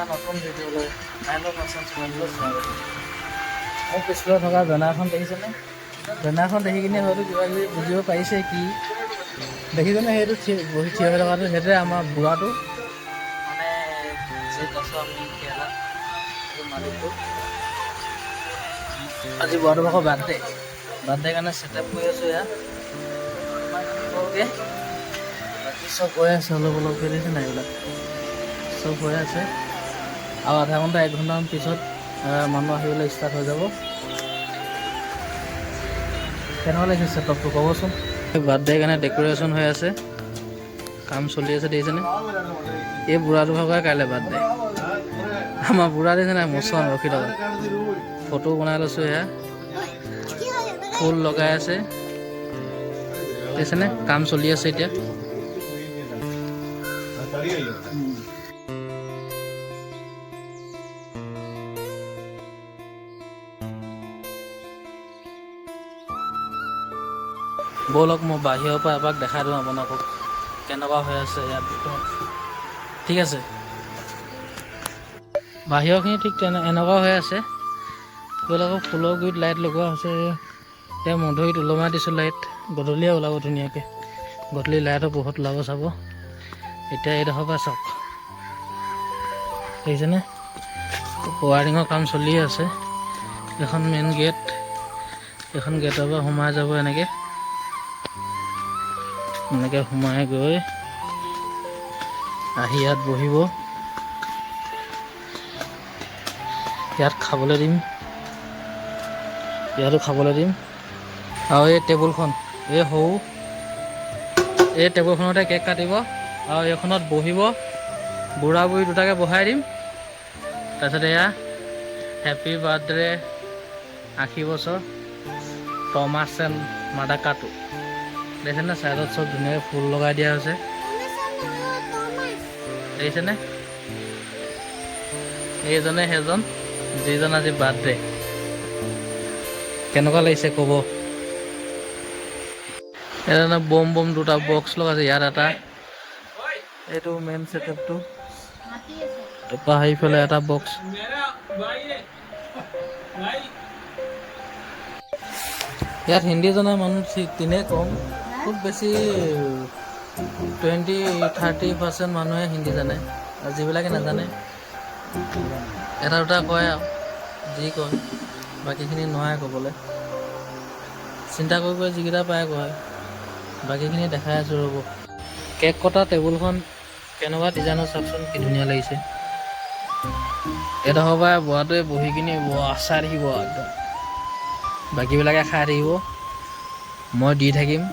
এটা নতুন ভিডিঅ'লৈ কাইলৈ পাৰ্চেণ্ট চলাবলৈ স্বাগতম। মোৰ পিছফালে থকা বেনাৰখন দেখিছেনে? বেনাৰখন দেখি কিনে হয়তো কিবা কিবি বুজিব পাৰিছে কি দেখিছেনে? সেইটো বহি থিয় হৈ থকাটো সেইটোৱে আমাৰ বুঢ়াটো, মানে য'ত আছোঁ আমি কেৰেলা, সেইটো মালিকটো। আজি বুঢ়াটো ভাগৰ বাৰ্থডে কাৰণে ছেটআপ কৰি আছোঁ ইয়াত বাকী চব হৈ আছে, অলপ অলপকৈ দিছে নাই এইবিলাক চব হৈ আছে। আৰু আধা ঘণ্টা 1 ঘণ্টামান পিছত মানুহ আহিবলৈ ষ্টাৰ্ট হৈ যাব। কেনেকুৱা লাগিছে ছেটআপটো ক'বচোন। বাৰ্থডে কাৰণে ডেক'ৰেশ্যন হৈ আছে, কাম চলি আছে দেখিছেনে? এই বুঢ়াটো ভাগৰ কাইলৈ বাৰ্থডে। আমাৰ বুঢ়া দেখিছে নাই মোচন ৰখি থকা, ফটো বনাই লৈছোঁ। এয়া ফুল লগাই আছে দেখিছেনে? কাম চলি আছে এতিয়া। ব'লক মই বাহিৰৰ পৰা এপাক দেখাই দিওঁ আপোনালোকক কেনেকুৱা হৈ আছে ইয়াত ভিতৰত। ঠিক আছে, বাহিৰৰখিনি ঠিক এনেকুৱা হৈ আছে। তেওঁলোকক ফুলৰ গুৰিত লাইট লগোৱা হৈছে। এতিয়া মধুৰিত ওলমাই দিছোঁ লাইট, গধূলিয়ে ওলাব ধুনীয়াকৈ। গধূলি লাইটৰ বহুত ওলাব চাব। এতিয়া এইডোখৰ পৰা চাওক দেখিছেনে? ৱায়াৰিঙৰ কাম চলি আছে। এখন মেইন গেট, এখন গেটৰ পৰা সোমাই যাব এনেকৈ সোমাই গৈ আহি ইয়াত বহিব। ইয়াত খাবলৈ দিম, ইয়াতো খাবলৈ দিম। আৰু এই টেবুলখন, এই সৰু এই টেবুলখনতে কেক কাটিব আৰু এইখনত বহিব। বুঢ়া বুঢ়ী দুটাকে বহাই দিম। তাৰপিছত এয়া হেপী বাৰ্থডে 80 বছৰ টমাছ এণ্ড মাদাকাটো। দেখিছেনে? চাইডত চব ধুনীয়াকৈ ফুল লগাই দিয়া হৈছে দেখিছেনে? এইজনে সেইজন যিজন আজি বাৰ্থডে। কেনেকুৱা লাগিছে ক'ব। এটা বম বম দুটা বক্স লগাইছে ইয়াত এটা, এইটো মেইন ছেটআপটো। তাৰপৰা সেইফালে এটা বক্স। ইয়াত হিন্দী জনা মানুহ তিনেই কম, খুব বেছি 20-30% মানুহে হিন্দী জানে, আৰু যিবিলাকে নাজানে এটা দুটা কয় আৰু যি কয়, বাকীখিনি নোৱাৰে ক'বলৈ। চিন্তা কৰি কৰি যিকেইটা পায় কয়, বাকীখিনি দেখাই আছোঁ ৰ'ব। কেক কটা টেবুলখন কেনেকুৱা ডিজাইনৰ চাওকচোন, কি ধুনীয়া লাগিছে। এইডোখৰ পৰা বুঢ়াটোৱে বহি কিনি চাই থাকিব একদম, বাকীবিলাকে খাই থাকিব, মই দি থাকিম।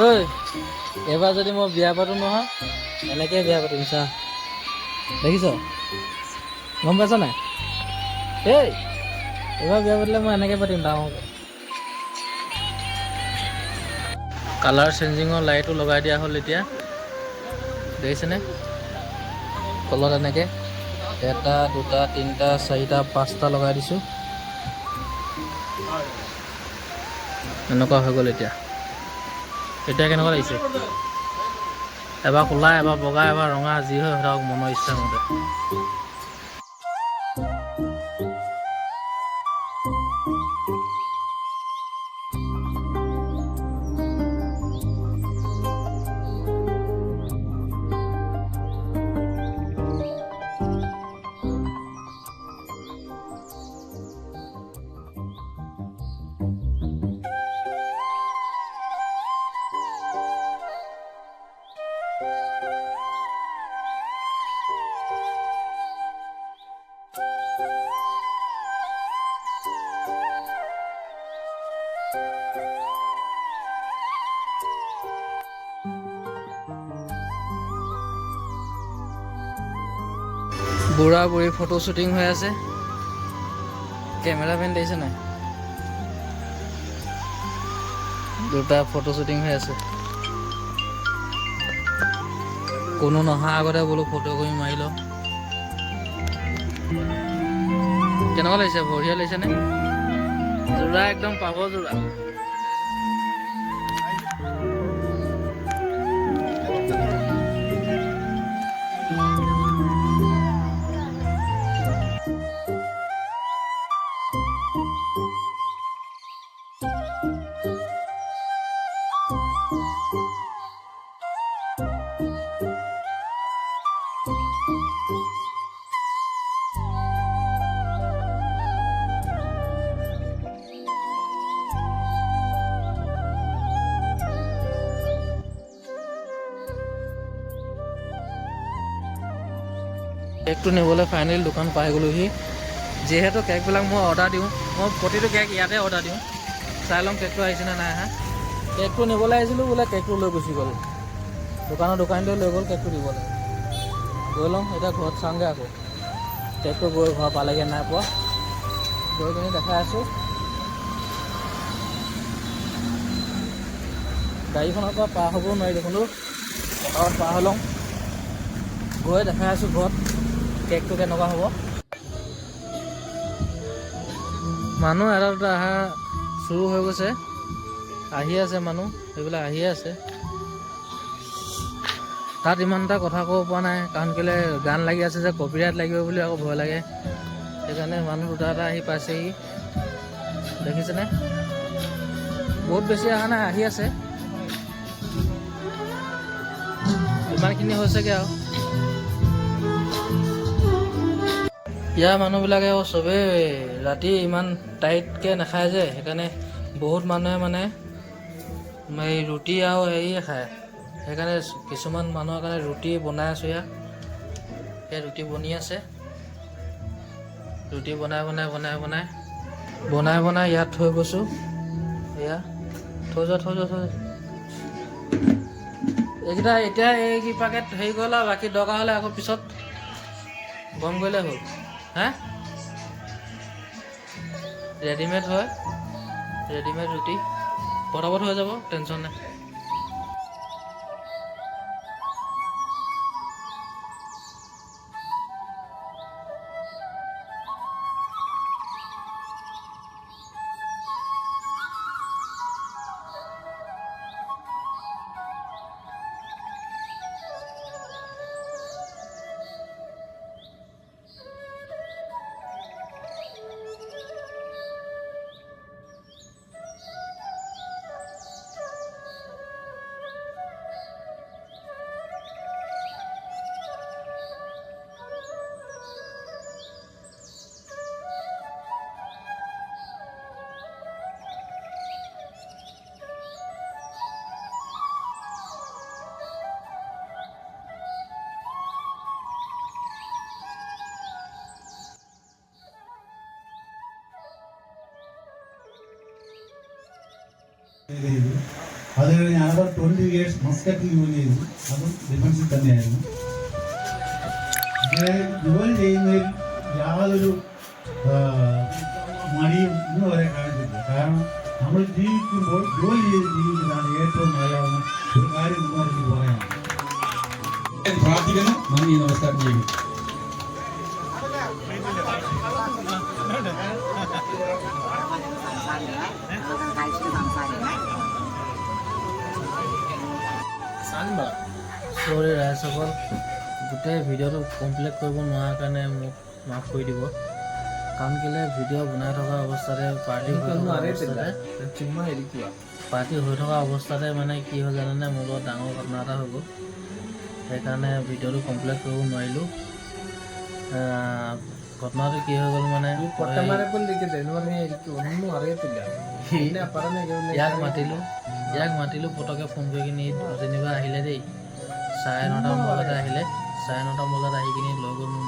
ঐ এইবাৰ যদি মই বিয়া পাতোঁ নহয়, এনেকৈ বিয়া পাতিম চা, দেখিছ? গম পাইছ নাই? এই এইবাৰ বিয়া পাতিলে মই এনেকৈ পাতিম ডাঙৰকৈ। কালাৰ চেঞ্জিঙৰ লাইটো লগাই দিয়া হ'ল এতিয়া দেখিছেনে? তলত এনেকৈ 1, 2, 3, 4, 5টা লগাই দিছোঁ। এনেকুৱা হৈ গ'ল এতিয়া কেনেকুৱা লাগিছে? এবাৰ ক'লা, এবাৰ বগা, এবাৰ ৰঙা, যি হয় সিহঁতক মনৰ ইচ্ছা মতে। বুঢ়া বুঢ়ী ফটো শ্বুটিং হৈ আছে। কেমেৰামেন দেখিছে নাই? দুটা ফটো শ্বুটিং হৈ আছে। কোনো নহা আগতে বোলো ফটো কৰি মাৰি লওঁ। কেনেকুৱা লাগিছে? বঢ়িয়া লাগিছে নে? যোৰা একদম পাব যোৰা। কেকটো নিবলৈ ফাইনেল দোকান পাই গ'লোহি। যিহেতু কেকবিলাক মই অৰ্ডাৰ দিওঁ, মই প্ৰতিটো কেক ইয়াতে অৰ্ডাৰ দিওঁ। চাই ল'ম কেকটো আহিছেনে নাই আহা। কেকটো নিবলৈ আহিছিলোঁ বোলে, কেকটো লৈ গুচি গ'ল। দোকানীটোৱে লৈ গ'ল কেকটো দিবলৈ। গৈ ল'ম এতিয়া ঘৰত চাওঁগৈ আকৌ কেকটো গৈ ঘৰ পালেগৈ নাই পোৱা। গৈ পিনি দেখাই আছোঁ। গাড়ীখনৰ পৰা পাৰ হ'বও নোৱাৰি দেখোন। ঘৰত পাৰ হৈ লওঁ, গৈ দেখাই আছোঁ ঘৰত কেকটো কেনেকুৱা হ'ব। মানুহ এটা দুটা অহা চুৰু হৈ গৈছে, আহি আছে মানুহ, সেইবিলাক আহিয়ে আছে। তাত ইমান এটা কথা ক'ব পৰা নাই, কাৰণ কেলৈ গান লাগি আছে যে কপিৰাইট লাগিব বুলি আকৌ ভয় লাগে। সেইকাৰণে মানুহ দুটা এটা আহি পাইছেহি, দেখিছেনে? বহুত বেছি অহা নাই, আহি আছে। ইমানখিনি হৈছেগৈ আৰু। ইয়াৰ মানুহবিলাকে চবেই ৰাতি ইমান টাইটকৈ নাখায় যে, সেইকাৰণে বহুত মানুহে মানে এই ৰুটি আৰু হেৰিয়ে খায়। সেইকাৰণে কিছুমান মানুহৰ কাৰণে ৰুটি বনাই আছোঁ। ইয়াত ৰুটি বনি আছে। ৰুটি বনাই ইয়াত থৈ গৈছোঁ। এয়া থৈ যোৱা। এইকেইটা এতিয়া এই পেকেট হেৰি কৰিলে আৰু বাকী দৰকাৰ হ'লে আকৌ পিছত গৰম কৰিলে হ'ল। হা, ৰেডিমেড হয়, ৰেডিমেড ৰুটি পটাপট হৈ যাব, টেনশ্যন নাই। അത് കഴിഞ്ഞ് another 20 years മസ്കറ്റിൽ ജോലി ചെയ്തു. അതും ഡിഫൻസിൽ തന്നെയായിരുന്നു. ജോലി ചെയ്യുന്നതിൽ യാതൊരു മടിയും ഇന്ന് വരെ കാണിച്ചില്ല. കാരണം നമ്മൾ ജീവിക്കുമ്പോൾ ജോലി ചെയ്ത് ജീവിക്കുന്നതാണ് ഏറ്റവും നല്ലതെന്ന് ഒരു കാര്യം എനിക്ക് പറയാം. പ്രാർത്ഥിക്കുന്നു. നന്ദി, നമസ്കാരം ചെയ്യും. সৰি ৰাইজসকল, গোটেই ভিডিঅ'টো কমপ্লিট কৰিব নোৱাৰাৰ কাৰণে মোক মাফ কৰি দিব। কাৰণ কেলৈ ভিডিঅ' বনাই থকা অৱস্থাতে পাৰ্টি হৈ থকা অৱস্থাতে মানে কি হ'ল জানেনে, মোৰ লগত ডাঙৰ ঘটনা এটা হৈ গ'ল। সেইকাৰণে ভিডিঅ'টো কমপ্লিট কৰিব নোৱাৰিলোঁ। ঘটনাটো কি হৈ গ'ল মানে, ইয়াক মাতিলোঁ পটককৈ ফোন কৰি কিনি যেনিবা আহিলে দেই। 9:30 বজাতে আহিলে। 9:30 বজাত আহি কিনি লৈ গ'ল মোক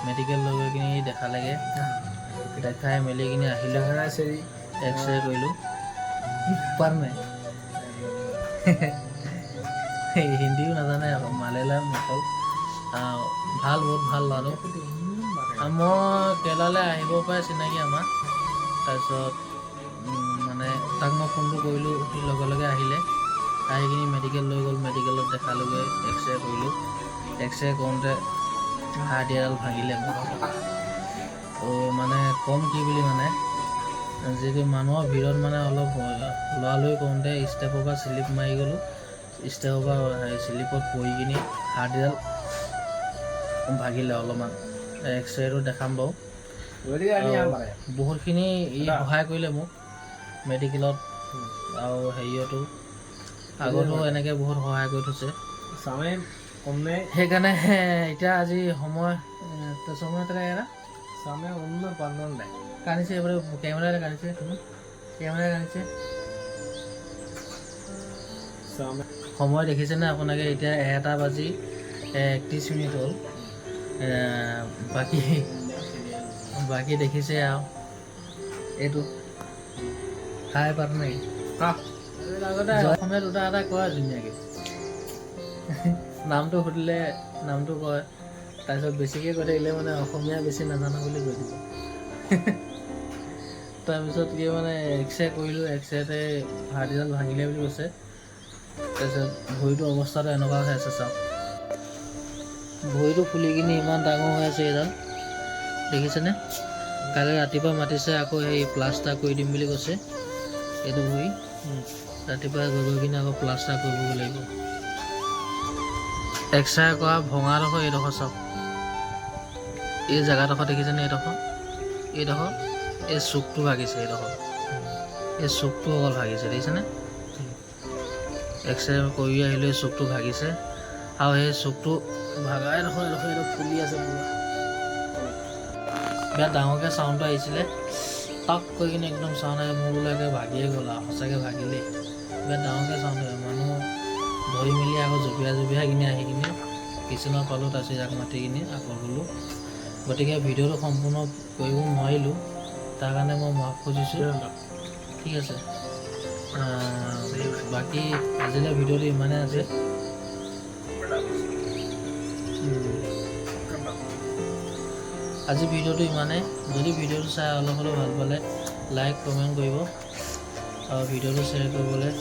মেডিকেল লৈ গৈ কিনি দেখালেগৈ। দেখাই মেলি কিনি আহিলোঁ, এক্সৰে কৰিলোঁ। হিন্দীও নাজানে আকৌ, মালায়ালাম অকল। বহুত ভাল ল'ৰাটো। মই কেৰেলালৈ আহিব পাৰে চিনাকি আমাৰ। তাৰপিছত মানে তাক মই ফোনটো কৰিলোঁ, সি লগে লগে আহিলে। আহি কিনি মেডিকেল লৈ গ'ল, মেডিকেলত দেখালোগৈ, এক্সৰে কৰিলোঁ। এক্সৰে কৰোঁতে হাড়দি এডাল ভাঙিলে মোৰ। মানে কম কি বুলি মানে, যিটো মানুহৰ ভিৰত মানে অলপ লৰালৰি কৰোঁতে ষ্টেপৰ পৰা শ্লিপ মাৰি গ'লোঁ। ষ্টেপৰ পৰা শ্লিপত পৰি কিনি হাড়দিডাল ভাগিলে অলপমান। এক্সৰেটো দেখাম বাৰু। বহুতখিনি সহায় কৰিলে মোক মেডিকেলত আৰু হেৰিয়তো। আগতো এনেকৈ বহুত সহায় কৰি থৈছে। সেইকাৰণে এতিয়া আজি সময় কান্দিছে, এইবাৰ কেমেৰাৰে কান্দিছে, সময় দেখিছেনে আপোনালোকে? এতিয়া 1:31 হ'ল। বাকী বাকী দেখিছে আৰু এইটো খাই পাত নেকি আগতে অসমীয়া দুটা এটা কয় ধুনীয়াকৈ নামটো সুধিলে নামটো কয় তাৰপিছত বেছিকৈ কৈ থাকিলে মানে অসমীয়া বেছি নাজানো বুলি কৈ দিব তাৰপিছত কি মানে এক্সৰে কৰিলোঁ এক্সৰেতে হাড়ডিডাল ভাঙিলে বুলি কৈছে তাৰপিছত ভৰিটোৰ অৱস্থাটো এনেকুৱা হৈ আছে চাওক ভৰিটো ফুলি কিনি ইমান ডাঙৰ হৈ আছে এইডাল দেখিছেনে কালি ৰাতিপুৱা মাতিছে আকৌ সেই প্লাষ্টাৰ কৰি দিম বুলি কৈছে এইটো ভৰি ৰাতিপুৱা গৈ কিনে আকৌ প্লাষ্টাৰ কৰিবগৈ লাগিব এক্সৰে কৰা ভঙাডোখৰ এইডোখৰ চাওক এই জেগাডোখৰ দেখিছেনে এইডোখৰ এই চুকটো ভাগিছে এইডোখৰ এই চুকটো অকল ভাগিছে দেখিছেনে এক্সৰে কৰি আহিলে এই চুকটো ভাগিছে আৰু সেই চুকটো ভাগা এডোখৰ ফুলি আছে পুৰা বিৰাট ডাঙৰকৈ চাউণ্ডটো আহিছিলে টক কৰি কিনে একদম চাউণ্ড আহে মোৰ বোলে ভাগিয়ে গ'ল আৰু সঁচাকৈ ভাগিলেই বিৰাট ডাঙৰকৈ চাউণ্ড আহে মানুহ ধৰি মেলি আকৌ জঁপিয়াই কিনে আহি কিনে কিচেনত পালোঁ তাৰপিছত আকৌ মাতি কিনে আকৌ গ'লোঁ গতিকে ভিডিঅ'টো সম্পূৰ্ণ কৰিব নোৱাৰিলোঁ তাৰ কাৰণে মই মাফ খুজিছোঁ ঠিক আছে বাকী আজিলৈ ভিডিঅ'টো ইমানেই আছে আজি ভিডিঅ'টো ইমানেই যদি ভিডিঅ'টো চাই অলপ হ'লেও ভাল পালে লাইক কমেণ্ট কৰিব আৰু ভিডিঅ'টো শ্বেয়াৰ কৰিবলৈ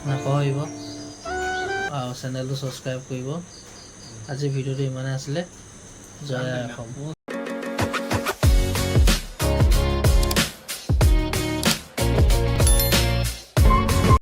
নাপাহৰিব আৰু চেনেলটো ছাবস্ক্ৰাইব কৰিব আজি ভিডিঅ'টো ইমানেই আছিলে জয় অসম